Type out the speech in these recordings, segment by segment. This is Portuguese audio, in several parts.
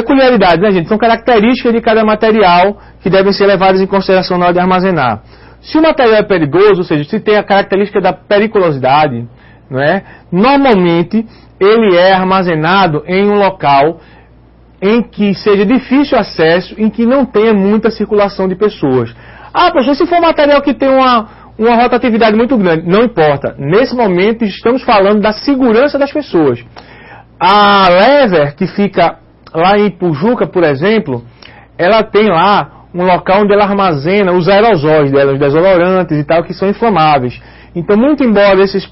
Peculiaridades, né, gente? São características de cada material que devem ser levadas em consideração na hora de armazenar. Se o material é perigoso, ou seja, se tem a característica da periculosidade, não é? Normalmente ele é armazenado em um local em que seja difícil acesso, em que não tenha muita circulação de pessoas. Ah, professor, se for um material que tem uma rotatividade muito grande, não importa. Nesse momento estamos falando da segurança das pessoas. A Lever, que fica lá em Pujuca, por exemplo, ela tem lá um local onde ela armazena os aerosóis dela, os desolorantes e tal, que são inflamáveis. Então, muito embora esses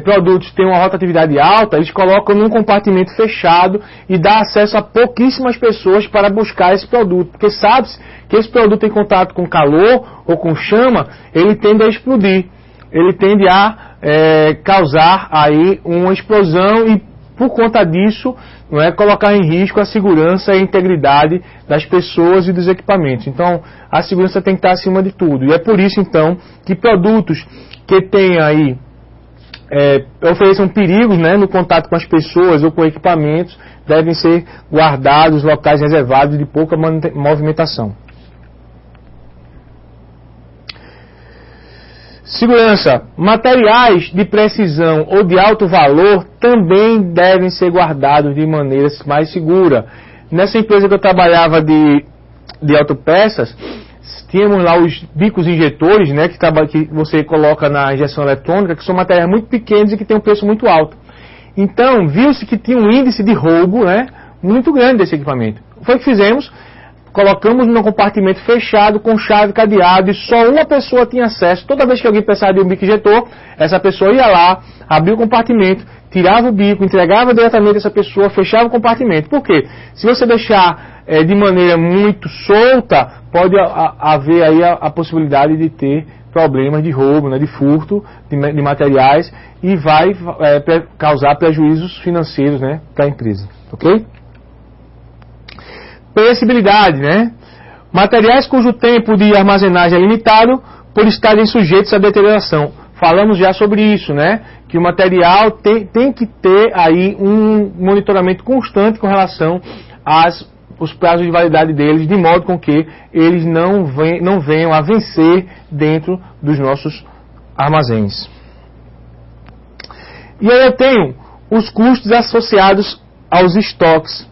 produtos tenham uma rotatividade alta, eles colocam num compartimento fechado e dá acesso a pouquíssimas pessoas para buscar esse produto. Porque sabe-se que esse produto em contato com calor ou com chama, ele tende a explodir. Ele tende a causar aí uma explosão e, por conta disso, não é, colocar em risco a segurança e a integridade das pessoas e dos equipamentos. Então, a segurança tem que estar acima de tudo. E é por isso, então, que produtos que tenham aí ofereçam perigos, né, no contato com as pessoas ou com equipamentos, devem ser guardados em locais reservados de pouca movimentação. Segurança. Materiais de precisão ou de alto valor também devem ser guardados de maneira mais segura. Nessa empresa que eu trabalhava de autopeças, tínhamos lá os bicos injetores, né, que você coloca na injeção eletrônica, que são materiais muito pequenos e que têm um preço muito alto. Então, viu-se que tinha um índice de roubo, né, muito grande desse equipamento. Foi o que fizemos, colocamos num compartimento fechado, com chave, cadeado, e só uma pessoa tinha acesso. Toda vez que alguém precisava de um bico injetor, essa pessoa ia lá, abria o compartimento, tirava o bico, entregava diretamente a essa pessoa, fechava o compartimento. Por quê? Se você deixar de maneira muito solta, pode haver aí a possibilidade de ter problemas de roubo, né, de furto de materiais, e vai causar prejuízos financeiros, né, para a empresa. Ok? Perecibilidade, né? Materiais cujo tempo de armazenagem é limitado por estarem sujeitos à deterioração. Falamos já sobre isso, né? Que o material tem que ter aí um monitoramento constante com relação os prazos de validade deles, de modo com que eles não venham a vencer dentro dos nossos armazéns. E aí eu tenho os custos associados aos estoques,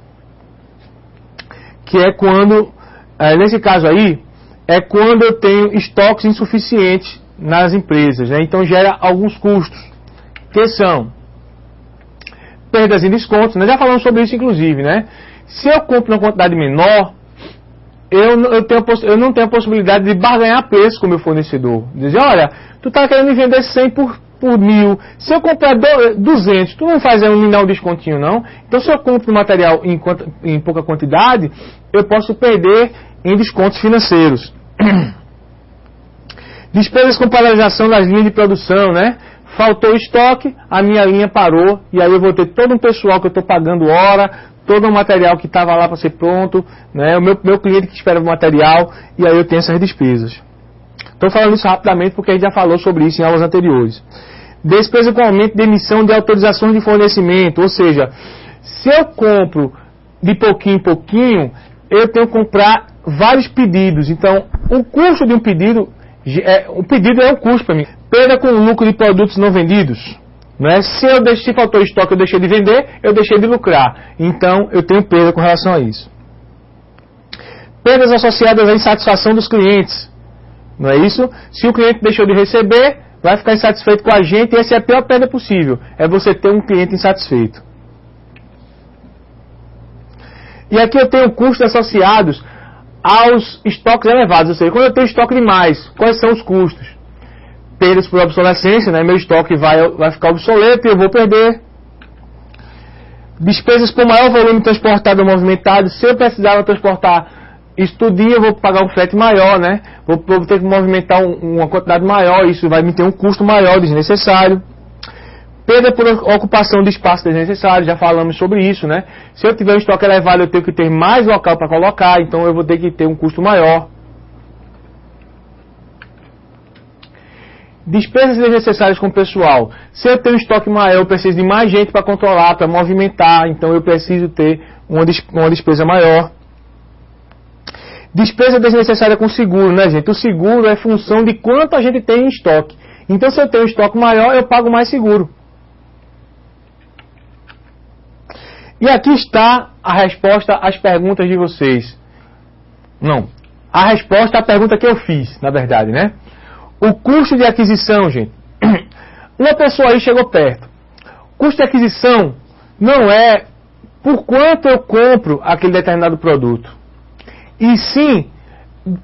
que é quando, nesse caso aí, é quando eu tenho estoques insuficientes nas empresas, né? Então gera alguns custos, que são perdas e descontos, nós já falamos sobre isso inclusive, né? Se eu compro uma quantidade menor, eu não tenho a possibilidade de barganhar preço com o meu fornecedor. Dizer, olha, tu está querendo me vender 100 por 1.000, se eu comprar 200, tu não faz me dar um descontinho não? Então se eu compro material em pouca quantidade, eu posso perder em descontos financeiros. Despesas com paralisação das linhas de produção, né? Faltou estoque, a minha linha parou, e aí eu vou ter todo um pessoal que eu estou pagando hora, todo o material que estava lá para ser pronto, né? O meu cliente que espera o material, e aí eu tenho essas despesas. Estou falando isso rapidamente porque a gente já falou sobre isso em aulas anteriores. Despesa com aumento de emissão de autorizações de fornecimento, ou seja, se eu compro de pouquinho em pouquinho, eu tenho que comprar vários pedidos. Então, o custo de um pedido, o pedido é um custo para mim. Perda com o lucro de produtos não vendidos. Né? Se faltou estoque, eu deixei de vender, eu deixei de lucrar. Então, eu tenho perda com relação a isso. Perdas associadas à insatisfação dos clientes. Não é isso? Se o cliente deixou de receber, vai ficar insatisfeito com a gente, e essa é a pior perda possível. É você ter um cliente insatisfeito. E aqui eu tenho custos associados aos estoques elevados. Ou seja, quando eu tenho estoque demais, quais são os custos? Perdas por obsolescência, né? Meu estoque vai ficar obsoleto e eu vou perder. Despesas por maior volume transportado ou movimentado. Se eu precisava transportar isso todo dia, eu vou pagar um frete maior, né? Vou ter que movimentar uma quantidade maior, isso vai me ter um custo maior desnecessário. Perda por ocupação de espaço desnecessário, já falamos sobre isso, né? Se eu tiver um estoque elevado, eu tenho que ter mais local para colocar, então eu vou ter que ter um custo maior. Despesas desnecessárias com o pessoal. Se eu tenho um estoque maior, eu preciso de mais gente para controlar, para movimentar, então eu preciso ter uma despesa maior. Despesa desnecessária com seguro, né, gente? O seguro é função de quanto a gente tem em estoque. Então, se eu tenho um estoque maior, eu pago mais seguro. E aqui está a resposta às perguntas de vocês. Não, a resposta à pergunta que eu fiz, na verdade, né? O custo de aquisição, gente. Uma pessoa aí chegou perto. Custo de aquisição não é por quanto eu compro aquele determinado produto, e sim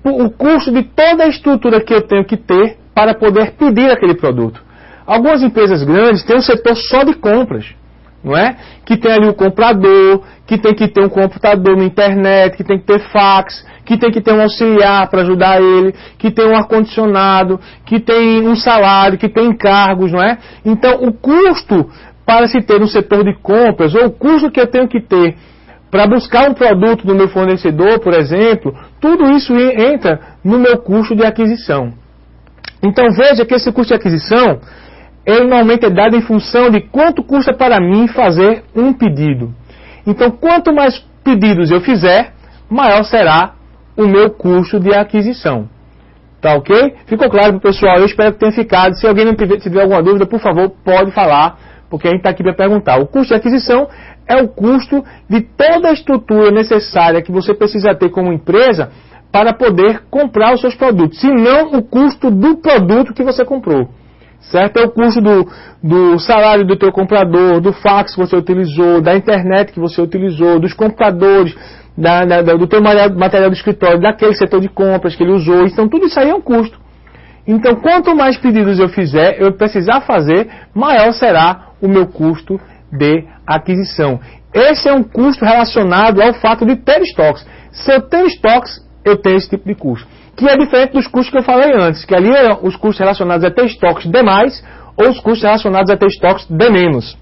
o custo de toda a estrutura que eu tenho que ter para poder pedir aquele produto. Algumas empresas grandes têm um setor só de compras, não é? Que tem ali o comprador, que tem que ter um computador na internet, que tem que ter fax, que tem que ter um auxiliar para ajudar ele, que tem um ar-condicionado, que tem um salário, que tem encargos, não é? Então, o custo para se ter um setor de compras, ou o custo que eu tenho que ter para buscar um produto do meu fornecedor, por exemplo, tudo isso entra no meu custo de aquisição. Então, veja que esse custo de aquisição, ele normalmente é dado em função de quanto custa para mim fazer um pedido. Então, quanto mais pedidos eu fizer, maior será o meu custo de aquisição. Tá ok? Ficou claro para o pessoal? Eu espero que tenha ficado. Se alguém não tiver alguma dúvida, por favor, pode falar, porque a gente está aqui para perguntar. O custo de aquisição é o custo de toda a estrutura necessária que você precisa ter como empresa para poder comprar os seus produtos, e não o custo do produto que você comprou. Certo? É o custo do salário do teu comprador, do fax que você utilizou, da internet que você utilizou, dos computadores, do teu material do escritório, daquele setor de compras que ele usou. Então tudo isso aí é um custo. Então quanto mais pedidos eu fizer, eu precisar fazer, maior será o meu custo de aquisição. Esse é um custo relacionado ao fato de ter estoques. Se eu tenho estoques, eu tenho esse tipo de custo, que é diferente dos custos que eu falei antes, que ali eram os custos relacionados a ter estoques de mais ou os custos relacionados a ter estoques de menos.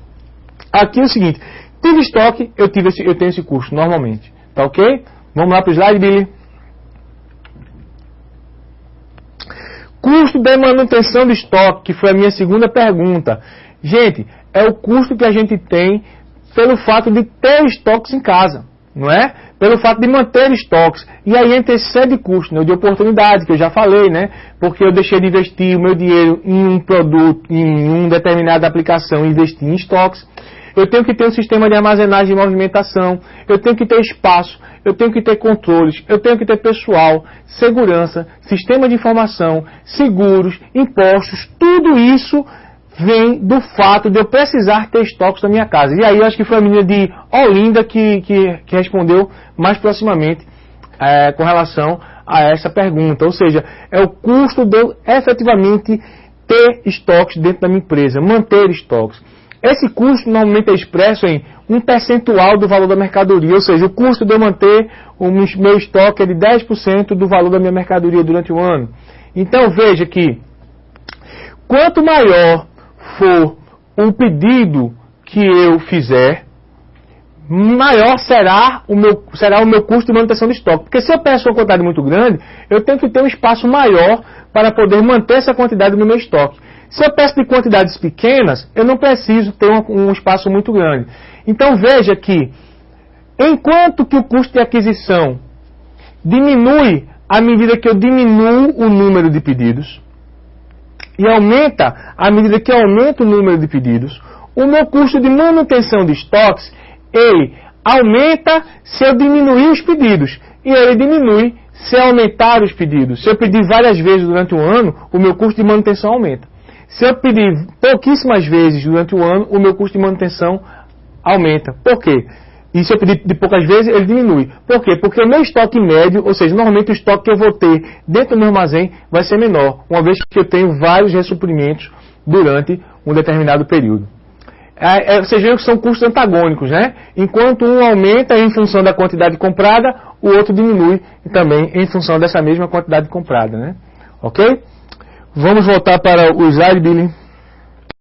Aqui é o seguinte, tive estoque, eu tenho esse custo normalmente. Tá ok? Vamos lá para o slide, Billy. Custo de manutenção de estoque, que foi a minha segunda pergunta. Gente, é o custo que a gente tem pelo fato de ter estoques em casa, não é? Pelo fato de manter estoques. E aí entra esse série de custos, né? De oportunidade, que eu já falei, né? Porque eu deixei de investir o meu dinheiro em um produto, em uma determinada aplicação, e investir em estoques. Eu tenho que ter um sistema de armazenagem e movimentação, eu tenho que ter espaço, eu tenho que ter controles, eu tenho que ter pessoal, segurança, sistema de informação, seguros, impostos, tudo isso vem do fato de eu precisar ter estoques na minha casa. E aí eu acho que foi a menina de Olinda que respondeu mais proximamente com relação a essa pergunta. Ou seja, é o custo de eu efetivamente ter estoques dentro da minha empresa, manter estoques. Esse custo normalmente é expresso em um percentual do valor da mercadoria, ou seja, o custo de eu manter o meu estoque é de 10% do valor da minha mercadoria durante o ano. Então veja que quanto maior for o pedido que eu fizer, maior será o meu custo de manutenção de estoque. Porque se eu peço uma quantidade muito grande, eu tenho que ter um espaço maior para poder manter essa quantidade no meu estoque. Se eu peço de quantidades pequenas, eu não preciso ter um espaço muito grande. Então veja que, enquanto que o custo de aquisição diminui à medida que eu diminuo o número de pedidos, e aumenta à medida que eu aumento o número de pedidos, o meu custo de manutenção de estoques, ele aumenta se eu diminuir os pedidos, e ele diminui se eu aumentar os pedidos. Se eu pedir várias vezes durante um ano, o meu custo de manutenção aumenta. Se eu pedir pouquíssimas vezes durante o ano, o meu custo de manutenção aumenta. Por quê? E se eu pedir de poucas vezes, ele diminui. Por quê? Porque o meu estoque médio, ou seja, normalmente o estoque que eu vou ter dentro do meu armazém vai ser menor, uma vez que eu tenho vários ressuprimentos durante um determinado período. Vocês veem que são custos antagônicos, né? Enquanto um aumenta em função da quantidade comprada, o outro diminui também em função dessa mesma quantidade comprada, né? Ok? Vamos voltar para o slide, Billy.